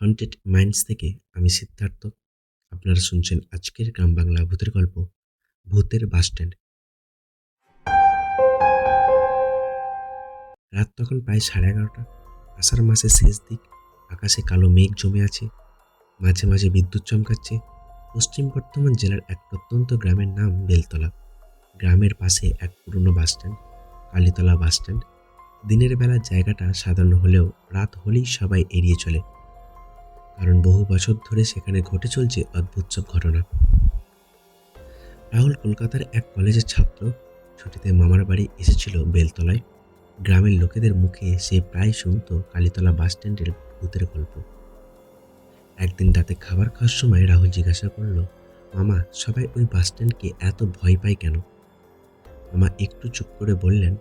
Haunted minds থেকে আমি সিদ্ধার্থ। আপনারা শুনছেন আজকের গ্রাম বাংলা ভূতের গল্প, ভূতের বাসস্ট্যান্ড। রাত তখন প্রায় 11:30। আষাঢ় মাসের শেষ দিক। আকাশে কালো মেঘ জমে আছে, মাঝে মাঝে বিদ্যুৎ চমকাচ্ছে। পশ্চিম বর্ধমান জেলার এক প্রত্যন্ত গ্রামের নাম বেলতলা। গ্রামের পাশে এক পুরনো বাসস্ট্যান্ড, কালীতলা বাসস্ট্যান্ড। দিনের বেলা জায়গাটা সাধারণ হলেও রাত হলেই সবাই এড়িয়ে চলে, কারণ বহু বছর ধরে সেখানে ঘটে চলছে অদ্ভুত সব ঘটনা। রাহুল কলকাতার এক কলেজের ছাত্র। ছুটিতে মামার বাড়ি এসেছিল বেলতলায়। গ্রামের লোকেদের মুখে সে প্রায় শুনতো কালীতলা বাসস্ট্যান্ডের ভূতের গল্প। একদিন রাতে খাবার খাওয়ার সময় রাহুল জিজ্ঞাসা করলো, মামা, সবাই ওই বাসস্ট্যান্ডকে এত ভয় পায় কেন? মামা একটু চুপ করে বললেন,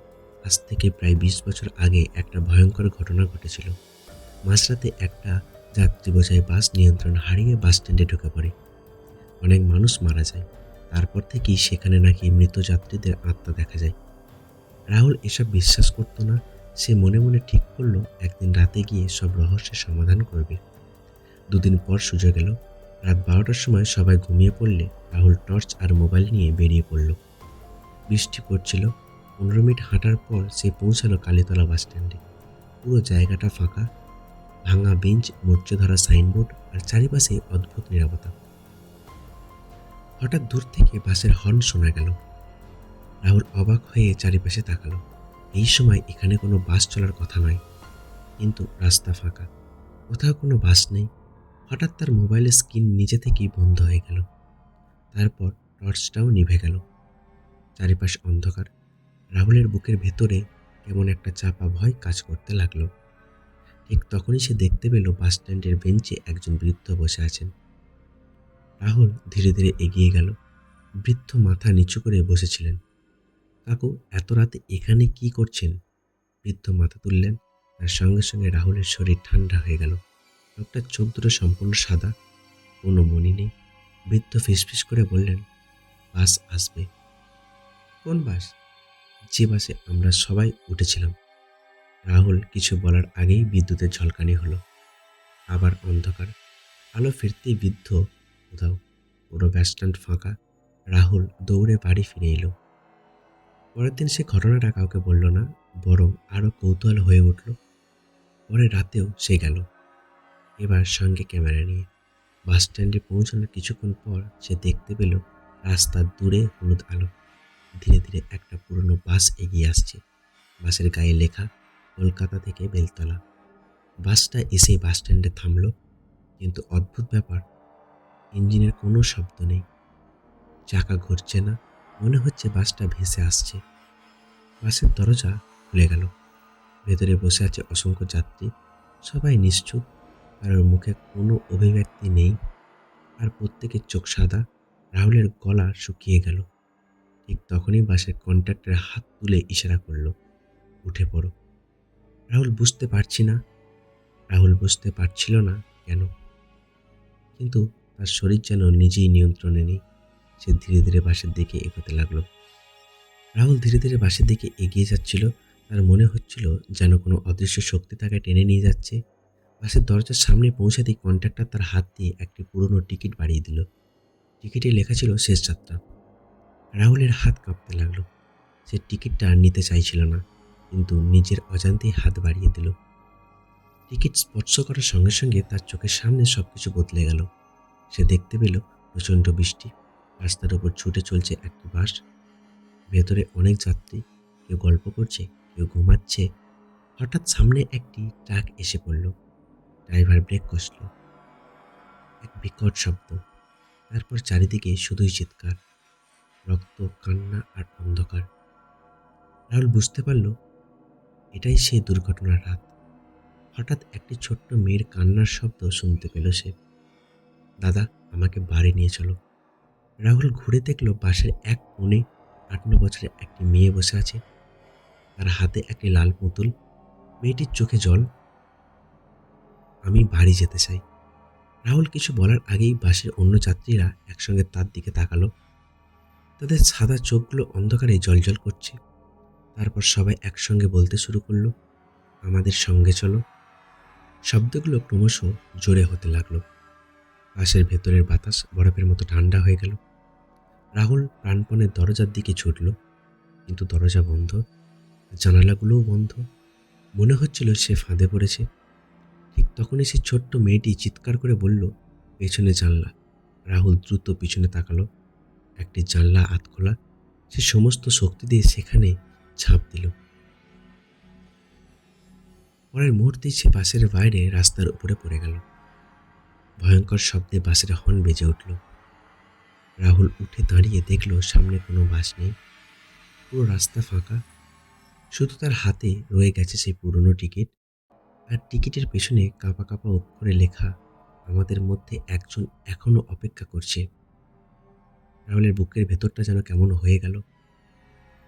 আজ থেকে প্রায় 20 বছর আগে একটা ভয়ঙ্কর ঘটনা ঘটেছিল। মাঝরাতে একটা যাত্রী বোঝাই বাস নিয়ন্ত্রণ হারিয়ে বাসস্ট্যান্ডে ঢুকে পড়ে। অনেক মানুষ মারা যায়। তারপর থেকেই সেখানে নাকি মৃত যাত্রীদের আত্মা দেখা যায়। রাহুল এসব বিশ্বাস করতো না। সে মনে মনে ঠিক করলো একদিন রাতে গিয়ে সব রহস্যের সমাধান করবে। দুদিন পর সুযোগ এলো। রাত 12টার সময় সবাই ঘুমিয়ে পড়লে রাহুল টর্চ আর মোবাইল নিয়ে বেরিয়ে পড়ল। বৃষ্টি পড়ছিল। 15 মিনিট হাঁটার পর সে পৌঁছালো কালীতলা বাসস্ট্যান্ডে। পুরো জায়গাটা ফাঁকা, ভাঙা বেঞ্চ, মরচে ধরা সাইনবোর্ড আর চারিপাশে অদ্ভুত নীরবতা। হঠাৎ দূর থেকে বাসের হর্ন শোনা গেল। রাহুল অবাক হয়ে চারিপাশে তাকালো। এই সময় এখানে কোনো বাস চলার কথা নয়, কিন্তু রাস্তা ফাঁকা, কোথাও কোনো বাস নেই। হঠাৎ তার মোবাইলের স্ক্রিন নিজে থেকেই বন্ধ হয়ে গেল। তারপর টর্চটাও নিভে গেল। চারিপাশ অন্ধকার। রাহুলের বুকের ভেতরে কেমন একটা চাপা ভয় কাজ করতে লাগলো। ঠিক তখনই সে দেখতে পেল বাস স্ট্যান্ডের বেঞ্চে একজন বৃদ্ধ বসে আছেন। রাহুল ধীরে ধীরে এগিয়ে গেল। বৃদ্ধ মাথা নিচু করে বসেছিলেন। কাকু, এত রাতে এখানে কি করছেন? বৃদ্ধ মাথা তুললেন। তার সঙ্গে সঙ্গে রাহুলের শরীর ঠান্ডা হয়ে গেল। লোকটার চোখ দুটো সম্পূর্ণ সাদা, কোনো মনি নেই। বৃদ্ধ ফিসফিস করে বললেন, বাস আসবে। কোন বাস? যে বাসে আমরা সবাই উঠেছিলাম। রাহুল কিছু বলার আগেই বিদ্যুতের ঝলকানি হলো। আবার অন্ধকার। আলো ফিরতেই বৃদ্ধ উধাও। পুরো বাসস্ট্যান্ড ফাঁকা। রাহুল দৌড়ে বাড়ি ফিরে এলো। পরের দিন সে ঘটনাটা কাউকে বলল না, বরং আরো কৌতূহল হয়ে উঠল। পরের রাতেও সে গেল, এবার সঙ্গে ক্যামেরা নিয়ে। বাস স্ট্যান্ডে পৌঁছানোর কিছুক্ষণ পর সে দেখতে পেল রাস্তার দূরে হলুদ আলো। ধীরে ধীরে একটা পুরনো বাস এগিয়ে আসছে। বাসের গায়ে লেখা, কলকাতা থেকে বেলতলা। বাসটা এসে বাস স্ট্যান্ডে থামলো, কিন্তু অদ্ভুত ব্যাপার, ইঞ্জিনের কোনো শব্দ নেই। চাকা ঘুরছে না, মনে হচ্ছে বাসটা ভেসে আসছে। বাসের দরজা খুলে গেল। ভেতরে বসে আছে অসংখ্য যাত্রী। সবাই নিশ্চুপ, কারোর মুখে কোনো অভিব্যক্তি নেই, আর প্রত্যেকের চোখ সাদা। রাহুলের গলা শুকিয়ে গেল। ঠিক তখনই বাসের কন্ট্রাক্টর হাত তুলে ইশারা করলো, উঠে পড়ো। রাহুল বুঝতে পারছি না রাহুল বুঝতে পারছিল না কেন, কিন্তু তার শরীর যেন নিজেই নিয়ন্ত্রণে নেই। সে ধীরে ধীরে বাসের দিকে এগোতে লাগলো। রাহুল ধীরে ধীরে বাসের দিকে এগিয়ে যাচ্ছিল। তার মনে হচ্ছিল যেন কোনো অদৃশ্য শক্তি তাকে টেনে নিয়ে যাচ্ছে। বাসের দরজার সামনে পৌঁছাতেই কন্ট্রাক্টর তার হাত দিয়ে একটি পুরনো টিকিট বাড়িয়ে দিল। টিকিটে লেখা ছিল শেষ যাত্রা। রাহুলের হাত কাঁপতে লাগলো। সে টিকিটটা আর নিতে চাইছিল না, কিন্তু নিজের অজান্তেই হাত বাড়িয়ে দিল। টিকিট স্পর্শ করার সঙ্গে সঙ্গে তার চোখের সামনে সবকিছু বদলে গেল। সে দেখতে পেল প্রচণ্ড বৃষ্টি। রাস্তার উপর ছুটে চলছে একটি বাস। ভেতরে অনেক যাত্রী, কেউ গল্প করছে, কেউ ঘুমাচ্ছে। হঠাৎ সামনে একটি ট্রাক এসে পড়ল। ড্রাইভার ব্রেক কষল। এক বিকট শব্দ। তারপর চারিদিকে শুধুই চিৎকার, রক্ত, কান্না আর অন্ধকার। রাহুল বুঝতে পারল এটাই সেই দুর্ঘটনার রাত। হঠাৎ একটি ছোট্ট মেয়ের কান্নার শব্দ শুনতে পেল সে। দাদা, আমাকে বাড়ি নিয়ে চলো। রাহুল ঘুরে দেখল বাসের এক কোণে 8-9 বছরের একটি মেয়ে বসে আছে। তার হাতে একটি লাল পুতুল। মেয়েটির চোখে জল। আমি বাড়ি যেতে চাই। রাহুল কিছু বলার আগেই বাসের অন্য যাত্রীরা একসঙ্গে তার দিকে তাকালো। তাদের সাদা চোখগুলো অন্ধকারে জ্বলজ্বল করছে। তারপর সবাই একসঙ্গে বলতে শুরু করলো, আমাদের সঙ্গে চলো। শব্দগুলো ক্রমশ জোরে হতে লাগলো। বাসের ভেতরের বাতাস বরফের মতো ঠান্ডা হয়ে গেল। রাহুল প্রাণপণে দরজার দিকে ছুটল, কিন্তু দরজা বন্ধ, জানালাগুলোও বন্ধ। মনে হচ্ছিল সে ফাঁদে পড়েছে। ঠিক তখনই সেই ছোট্ট মেয়েটি চিৎকার করে বলল, পেছনে জানলা। রাহুল দ্রুত পিছনে তাকালো। একটি জানলা আধখোলা। সে সমস্ত শক্তি দিয়ে সেখানে ঝাঁপ দিল। পরের মুহূর্তেই সে বাসের বাইরে রাস্তার উপরে পড়ে গেল। ভয়ঙ্কর শব্দে বাসের হর্ন বেজে উঠল। রাহুল উঠে দাঁড়িয়ে দেখল সামনে কোনো বাস নেই। পুরো রাস্তা ফাঁকা। শুধু তার হাতে রয়ে গেছে সেই পুরনো টিকিট, আর টিকিটের পেছনে কাঁপা কাঁপা অক্ষরে লেখা, আমাদের মধ্যে একজন এখনো অপেক্ষা করছে। রাহুলের বুকের ভেতরটা যেন কেমন হয়ে গেল।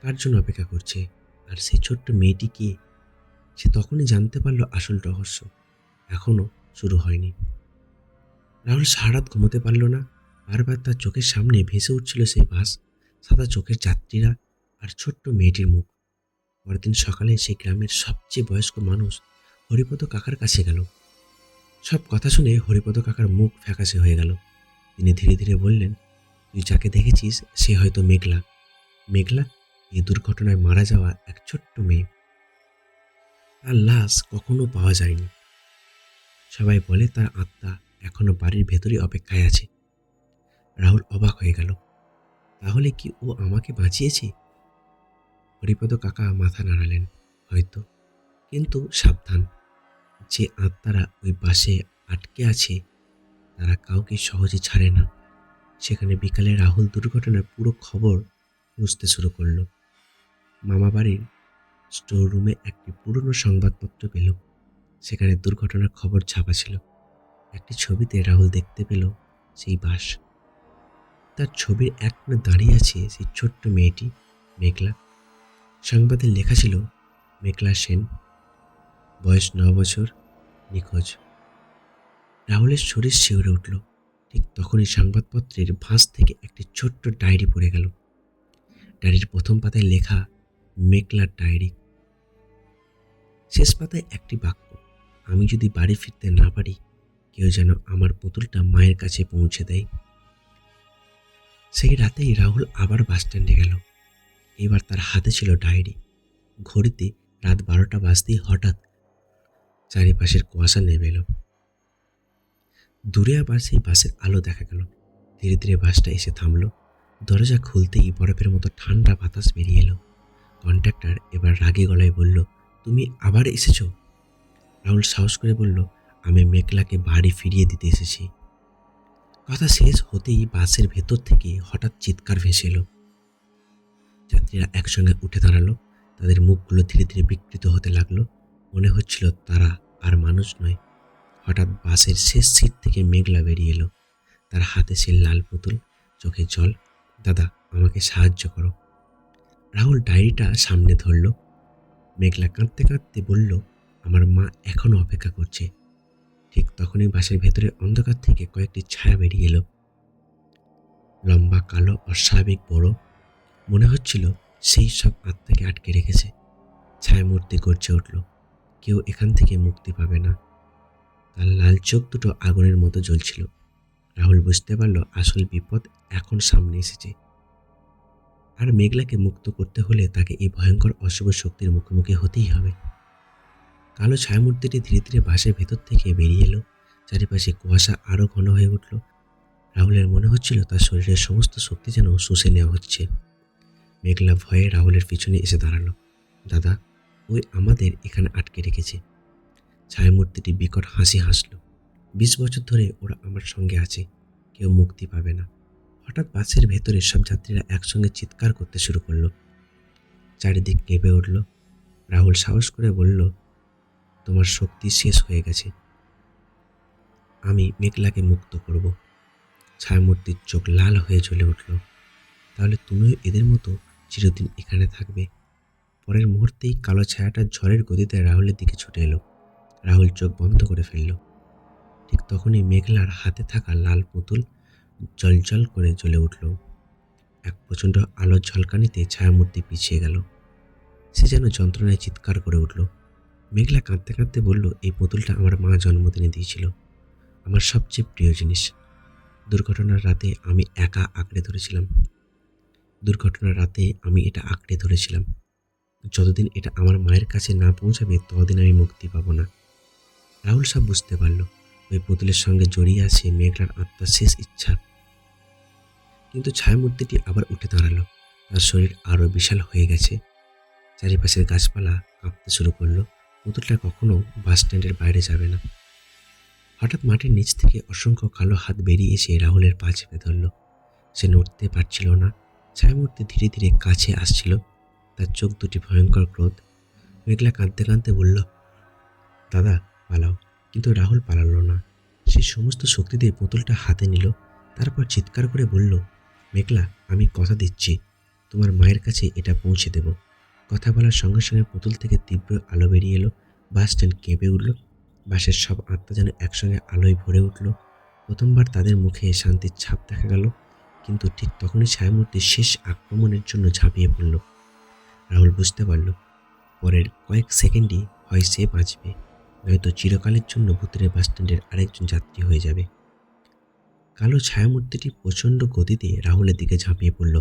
কার জন্য অপেক্ষা করছে? আর সেই ছোট্ট মেয়েটি কে? সে তখনই জানতে পারল আসল রহস্য এখনো শুরু হয়নি। রাহুল সারা রাত ঘুমোতে পারল না। বারবার তার চোখের সামনে ভেসে উঠছিল সেই বাস, সাদা চোখের যাত্রীরা, আর ছোট্ট মেয়েটির মুখ। পরের দিন সকালে সেই গ্রামের সবচেয়ে বয়স্ক মানুষ হরিপদ কাকার কাছে গেল। সব কথা শুনে হরিপদ কাকার মুখ ফ্যাকাশে হয়ে গেল। তিনি ধীরে ধীরে বললেন, তুই যাকে দেখেছিস সে হয়তো মেঘলা। মেঘলা এই দুর্ঘটনায় মারা যাওয়া এক ছোট্ট মেয়ে। তার লাশ কখনো পাওয়া যায়নি। সবাই বলে তার আত্মা এখনো বাড়ির ভেতরে অপেক্ষায় আছে। রাহুল অবাক হয়ে গেল। তাহলে কি ও আমাকে বাঁচিয়েছে? হরিপদ কাকা মাথা নাড়ালেন, হয়তো। কিন্তু সাবধান, যে আত্মারা ওই বাসে আটকে আছে তারা কাউকে সহজে ছাড়ে না। সেখানে বিকালে রাহুল দুর্ঘটনার পুরো খবর বুঝতে শুরু করলো। মামা বাড়ির স্টোর রুমে একটি পুরনো সংবাদপত্র পেল। সেখানে দুর্ঘটনার খবর ছাপা ছিল। একটি ছবিতে রাহুল দেখতে পেল সেই বাস। তার ছবির এক কোণে দাঁড়িয়ে আছে সেই ছোট্ট মেয়েটি, মেঘলা। সংবাদে লেখা ছিল, মেঘলা সেন, বয়স 9 বছর, নিখোঁজ। রাহুলের শরীর শিউরে উঠল। ঠিক তখনই সংবাদপত্রের ভাঁজ থেকে একটি ছোট্ট ডায়েরি পড়ে গেল। ডায়েরির প্রথম পাতায় লেখা, মেঘলার ডায়েরি। শেষ পাতায় একটি বাক্য, আমি যদি বাড়ি ফিরতে না পারি, কেউ যেন আমার পুতুলটা মায়ের কাছে পৌঁছে দেয়। সেই রাতেই রাহুল আবার বাস স্ট্যান্ডে গেল। এবার তার হাতে ছিল ডায়েরি। ঘড়িতে রাত 12টা বাজতেই হঠাৎ চারিপাশের কুয়াশা নেমে এলো। দূরে আবার সেই বাসের আলো দেখা গেল। ধীরে ধীরে বাসটা এসে থামলো। দরজা খুলতেই বরফের মতো ঠান্ডা বাতাস বেরিয়ে এলো। কন্ডাক্টর এবার রাগী গলায় বলল, তুমি আবার এসেছো? রাহুল সাহস করে বলল, আমি মেঘলাকে বাড়ি ফিরিয়ে দিতে এসেছি। কথা শেষ হতেই বাসের ভেতর থেকে হঠাৎ চিৎকার ভেসে এলো। যাত্রীরা একসঙ্গে উঠে দাঁড়ালো। তাদের মুখগুলো ধীরে ধীরে বিকৃত হতে লাগলো। মনে হচ্ছিল তারা আর মানুষ নয়। হঠাৎ বাসের শেষ সিট থেকে মেঘলা বেরিয়ে এলো। তার হাতে সে লাল পুতুল, চোখে জল। দাদা, আমাকে সাহায্য করো। রাহুল ডায়েরিটা সামনে ধরল। মেঘলা কাঁদতে কাঁদতে বলল, আমার মা এখনো অপেক্ষা করছে। ঠিক তখনই বাসের ভেতরে অন্ধকার থেকে কয়েকটি ছায়া বেরিয়ে এলো। লম্বা, কালো, অস্বাভাবিক বড়। মনে হচ্ছিল সেই সব আত্মাকে আটকে রেখেছে। ছায়ামূর্তি গর্জে উঠল, কেউ এখান থেকে মুক্তি পাবে না। তার লাল চোখ দুটো আগুনের মতো জ্বলছিল। রাহুল বুঝতে পারল আসল বিপদ এখন সামনে এসেছে। আর মেঘলাকে মুক্ত করতে হলে তাকে এই ভয়ঙ্কর অশুভ শক্তির মুখোমুখি হতেই হবে। কালো ছায়ামূর্তিটি ধীরে ধীরে বাসের ভেতর থেকে বেরিয়ে এলো। চারিপাশে কুয়াশা আরো ঘন হয়ে উঠল। রাহুলের মনে হচ্ছিল তার শরীরের সমস্ত শক্তি যেন শুষে নেওয়া হচ্ছে। মেঘলা ভয়ে রাহুলের পিছনে এসে দাঁড়ালো। দাদা, ওই আমাদের এখানে আটকে রেখেছে। ছায়ামূর্তিটি বিকট হাসি হাসল। 20 বছর ধরে ওরা আমার সঙ্গে আছে, কেউ মুক্তি পাবে না। হঠাৎ বাসের ভেতরে সব যাত্রীরা একসঙ্গে চিৎকার করতে শুরু করলো। চারিদিক কেঁপে উঠল। রাহুল সাহস করে বলল, তোমার শক্তি শেষ হয়ে গেছে, আমি মেঘলাকে মুক্ত করব। ছায়ামূর্তির চোখ লাল হয়ে জ্বলে উঠল। তাহলে তুমিও এদের মতো চিরদিন এখানে থাকবে। পরের মুহূর্তেই কালো ছায়াটা ঝড়ের গতিতে রাহুলের দিকে ছুটে এলো। রাহুল চোখ বন্ধ করে ফেলল। ঠিক তখনই মেঘলার হাতে থাকা লাল পুতুল জলজল করে জ্বলে উঠল। এক প্রচণ্ড আলোর ঝলকানিতে ছায়ামূর্তি পিছিয়ে গেল। সে যেন যন্ত্রণায় চিৎকার করে উঠল, মেঘলা কাঁদতে কাঁদতে বলল, এই পুতুলটা আমার মা জন্মদিনে দিয়েছিল, আমার সবচেয়ে প্রিয় জিনিস। দুর্ঘটনার রাতে আমি একা আঁকড়ে ধরেছিলাম। দুর্ঘটনার রাতে আমি এটা আঁকড়ে ধরেছিলাম। যতদিন এটা আমার মায়ের কাছে না পৌঁছাবে ততদিন আমি মুক্তি পাবো না। রাহুল সব বুঝতে পারল। ওই পুতুলের সঙ্গে জড়িয়ে আছে মেঘলার আত্মার শেষ ইচ্ছা। কিন্তু ছায়ামূর্তিটি আবার উঠে দাঁড়ালো। তার শরীর আরো বিশাল হয়ে গেছে। চারিপাশের গাছপালা কাঁপতে শুরু করলো। পুতুলটা কখনো বাস স্ট্যান্ডের বাইরে যাবে না। হঠাৎ মাটির নিচ থেকে অসংখ্য কালো হাত বেরিয়ে এসে রাহুলের পা চেপে ধরল। সে নড়তে পারছিল না। ছায়ামূর্তি ধীরে ধীরে কাছে আসছিল। তার চোখ দুটি ভয়ঙ্কর ক্রোধ। মেঘলা কাঁদতে কাঁদতে বলল, দাদা পালাও। কিন্তু রাহুল পালালো না। সে সমস্ত শক্তি দিয়ে পুতুলটা হাতে নিল। তারপর চিৎকার করে বলল, মেঘলা, আমি কথা দিচ্ছি তোমার মায়ের কাছে এটা পৌঁছে দেব। কথা বলার সঙ্গে সঙ্গে পুতুল থেকে তীব্র আলো বেরিয়ে এলো। বাস স্ট্যান্ড কেঁপে উঠল। বাসের সব আত্মা যেন একসঙ্গে আলোয় ভরে উঠল। প্রথমবার তাদের মুখে শান্তির ছাপ দেখা গেল। কিন্তু ঠিক তখনই ছায়ামূর্তির শেষ আক্রমণের জন্য ঝাঁপিয়ে পড়ল। রাহুল বুঝতে পারল, পরের কয়েক সেকেন্ডই হয় সে বাঁচবে, নয়তো চিরকালের জন্য ভুতুরে বাস স্ট্যান্ডের আরেকজন যাত্রী হয়ে যাবে। কালো ছায়ামূর্তিটি প্রচণ্ড গতিতে রাহুলের দিকে ঝাঁপিয়ে পড়ল।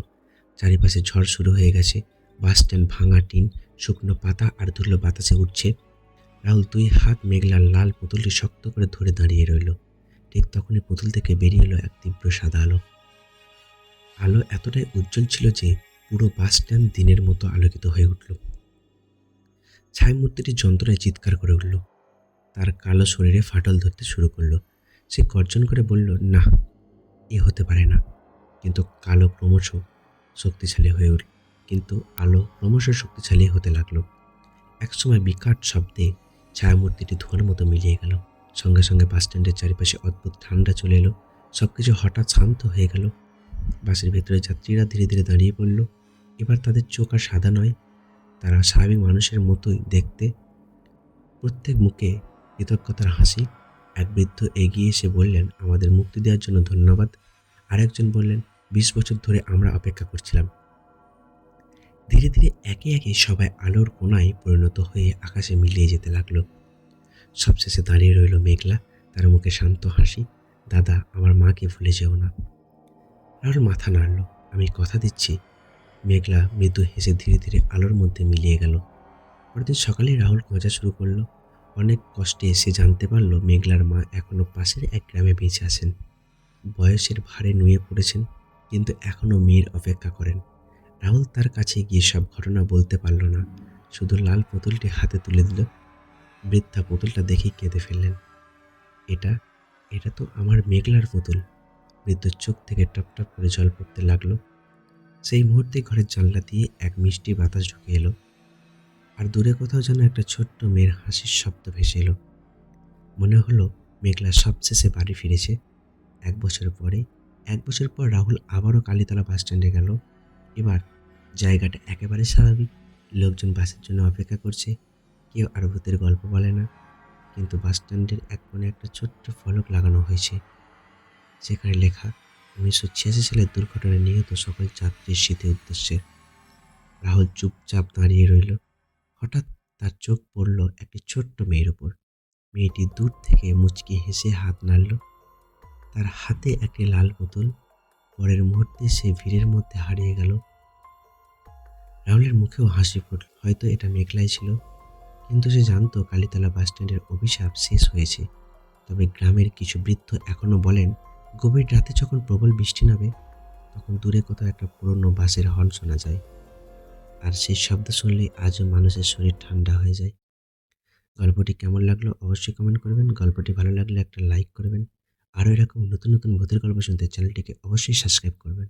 চারিপাশে ঝড় শুরু হয়ে গেছে। বাস স্ট্যান্ড ভাঙা টিন, শুকনো পাতা আর ধুলো বাতাসে উঠছে। রাহুল দুই হাত মেঘলার লাল পুতুলটি শক্ত করে ধরে দাঁড়িয়ে রইল। ঠিক তখনই পুতুল থেকে বেরিয়ে এলো এক তীব্র সাদা আলো। আলো এতটাই উজ্জ্বল ছিল যে পুরো বাস স্ট্যান্ড দিনের মতো আলোকিত হয়ে উঠল। ছায়ামূর্তিটি যন্ত্রণায় চিৎকার করে উঠল। তার কালো শরীরে ফাটল ধরতে শুরু করলো। সে গর্জন করে বলল, না, এ হতে পারে না। কিন্তু কালো ক্রমশ শক্তিশালী হয়ে উঠল। কিন্তু আলো ক্রমশ শক্তিশালী হতে লাগলো। একসময় বিকট শব্দে ছায়ামূর্তিটি ধোঁয়ার মতো মিলিয়ে গেল। সঙ্গে সঙ্গে বাস স্ট্যান্ডের চারিপাশে অদ্ভুত ঠান্ডা চলে এলো। সবকিছু হঠাৎ শান্ত হয়ে গেল। বাসের ভেতরে যাত্রীরা ধীরে ধীরে দাঁড়িয়ে পড়ল। এবার তাদের চোখ আর সাদা নয়, তারা স্বাভাবিক মানুষের মতোই দেখতে। প্রত্যেক মুখে কৃতজ্ঞতার হাসি। এক বৃদ্ধ এগিয়ে এসে বললেন, আমাদের মুক্তি দেওয়ার জন্য ধন্যবাদ। আরেকজন বললেন, 20 বছর ধরে আমরা অপেক্ষা করছিলাম। ধীরে ধীরে একে একে সবাই আলোর কোণায় পরিণত হয়ে আকাশে মিলিয়ে যেতে লাগলো। সবশেষে দাঁড়িয়ে রইল মেঘলা, তার মুখে শান্ত হাসি। দাদা, আমার মাকে ভুলে যেও না। রাহুল মাথা নাড়ল। আমি কথা দিচ্ছি। মেঘলা মৃদু হেসে ধীরে ধীরে আলোর মধ্যে মিলিয়ে গেল। পরদিন সকালে রাহুল খোঁজা শুরু করলো। অনেক কষ্টে সে জানতে পারল মেঘলার মা এখনো পাশের এক গ্রামে বেঁচে আছেন। বয়সের ভারে নুয়ে পড়েছেন, কিন্তু এখনো মেয়ের অপেক্ষা করেন। রাহুল তার কাছে গিয়ে সব ঘটনা বলতে পারল না, শুধু লাল পুতুলটি হাতে তুলে দিল। বৃদ্ধা পুতুলটা দেখেই কেঁদে ফেললেন। এটা এটা তো আমার মেঘলার পুতুল। বৃদ্ধর চোখ থেকে টপ টপ করে জল পড়তে লাগলো। সেই মুহূর্তে ঘরের জানলা দিয়ে এক মিষ্টি বাতাস ঢুকে এলো। আর দূরে কোথাও যেন একটা ছোট্ট মেয়ের হাসির শব্দ ভেসে এলো। মনে হলো মেঘলা সবশেষে বাড়ি ফিরেছে। 1 বছর পরে। 1 বছর পর রাহুল আবারও কালীতলা বাস স্ট্যান্ডে গেল। এবার জায়গাটা একেবারে স্বাভাবিক। লোকজন বাসের জন্য অপেক্ষা করছে। কেউ আর ভূতের গল্প বলে না। কিন্তু বাস স্ট্যান্ডের এক কোণে একটা ছোট্ট ফলক লাগানো হয়েছে। সেখানে লেখা, 1986 সালের দুর্ঘটনায় নিহত সকল যাত্রীর স্মৃতি উদ্দেশ্যে। রাহুল চুপচাপ দাঁড়িয়ে রইল। হঠাৎ তার চোখ পড়ল একটি ছোট্ট মেয়ের উপর। মেয়েটি দূর থেকে মুচকি হেসে হাত নাড়ল। তার হাতে একটি লাল পুতুল। পরের মুহূর্তে সে ভিড়ের মধ্যে হারিয়ে গেল। রাহুলের মুখেও হাসি ফুটল। হয়তো এটা মেঘলাই ছিল, কিন্তু সে জানতো কালীতলা বাস স্ট্যান্ডের অভিশাপ শেষ হয়েছে। তবে গ্রামের কিছু বৃদ্ধ এখনো বলেন, গভীর রাতে যখন প্রবল বৃষ্টি নামে তখন দূরে কোথাও একটা পুরনো বাসের হর্ন শোনা যায়। আর সেই শব্দ শুনলেই আজও মানুষের শরীর ঠান্ডা হয়ে যায়। গল্পটি কেমন লাগলো অবশ্যই কমেন্ট করবেন। গল্পটি ভালো লাগলে একটা লাইক করবেন। আরও এরকম নতুন নতুন ভূতের গল্প শুনতে চ্যানেলটিকে অবশ্যই সাবস্ক্রাইব করবেন।